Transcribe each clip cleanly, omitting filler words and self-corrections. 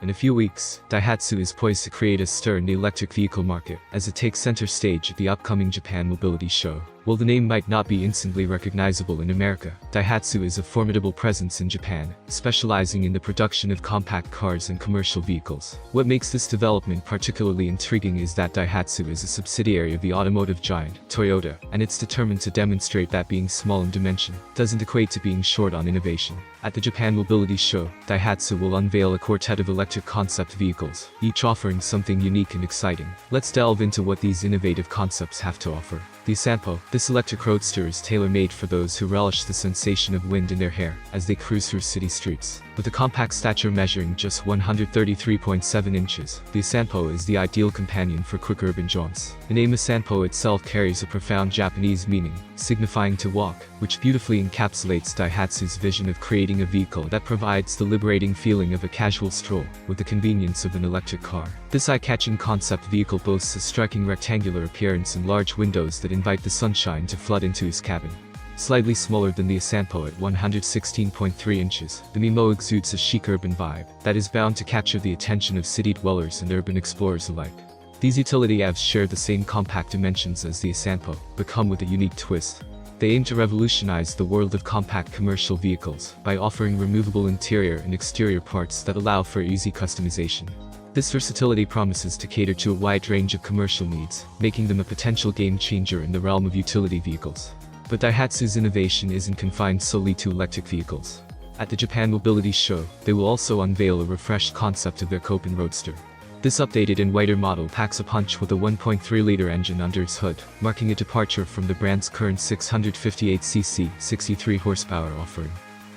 In a few weeks, Daihatsu is poised to create a stir in the electric vehicle market as it takes center stage at the upcoming Japan Mobility Show. While the name might not be instantly recognizable in America, Daihatsu is a formidable presence in Japan, specializing in the production of compact cars and commercial vehicles. What makes this development particularly intriguing is that Daihatsu is a subsidiary of the automotive giant, Toyota, and it's determined to demonstrate that being small in dimension doesn't equate to being short on innovation. At the Japan Mobility Show, Daihatsu will unveil a quartet of electric concept vehicles, each offering something unique and exciting. Let's delve into what these innovative concepts have to offer. The Osanpo. This electric roadster is tailor-made for those who relish the sensation of wind in their hair as they cruise through city streets. With a compact stature measuring just 133.7 inches, the Osanpo is the ideal companion for quick urban jaunts. The name Osanpo itself carries a profound Japanese meaning, signifying to walk, which beautifully encapsulates Daihatsu's vision of creating a vehicle that provides the liberating feeling of a casual stroll with the convenience of an electric car. This eye-catching concept vehicle boasts a striking rectangular appearance and large windows that invite the sunshine to flood into his cabin. Slightly smaller than the Osanpo at 116.3 inches, the Mimo exudes a chic urban vibe that is bound to capture the attention of city dwellers and urban explorers alike. These utility EVs share the same compact dimensions as the Osanpo, but come with a unique twist. They aim to revolutionize the world of compact commercial vehicles by offering removable interior and exterior parts that allow for easy customization. This versatility promises to cater to a wide range of commercial needs, making them a potential game-changer in the realm of utility vehicles. But Daihatsu's innovation isn't confined solely to electric vehicles. At the Japan Mobility Show, they will also unveil a refreshed concept of their Copen roadster. This updated and whiter model packs a punch with a 1.3-liter engine under its hood, marking a departure from the brand's current 658cc, 63 horsepower offering.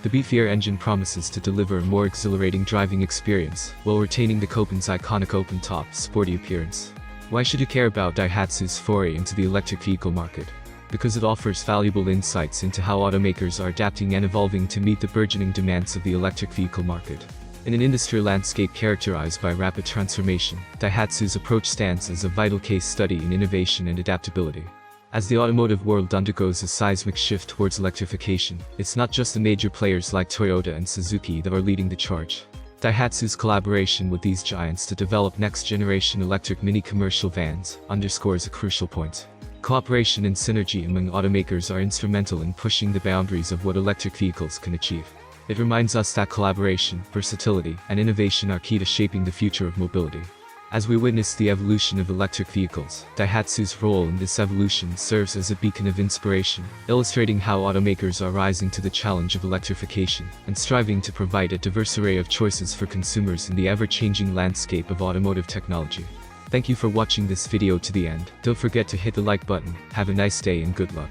The beefier engine promises to deliver a more exhilarating driving experience, while retaining the Copen's iconic open-top, sporty appearance. Why should you care about Daihatsu's foray into the electric vehicle market? Because it offers valuable insights into how automakers are adapting and evolving to meet the burgeoning demands of the electric vehicle market. In an industry landscape characterized by rapid transformation, Daihatsu's approach stands as a vital case study in innovation and adaptability. As the automotive world undergoes a seismic shift towards electrification, it's not just the major players like Toyota and Suzuki that are leading the charge. Daihatsu's collaboration with these giants to develop next-generation electric mini-commercial vans underscores a crucial point. Cooperation and synergy among automakers are instrumental in pushing the boundaries of what electric vehicles can achieve. It reminds us that collaboration, versatility, and innovation are key to shaping the future of mobility. As we witness the evolution of electric vehicles, Daihatsu's role in this evolution serves as a beacon of inspiration, illustrating how automakers are rising to the challenge of electrification and striving to provide a diverse array of choices for consumers in the ever-changing landscape of automotive technology. Thank you for watching this video to the end. Don't forget to hit the like button. Have a nice day and good luck.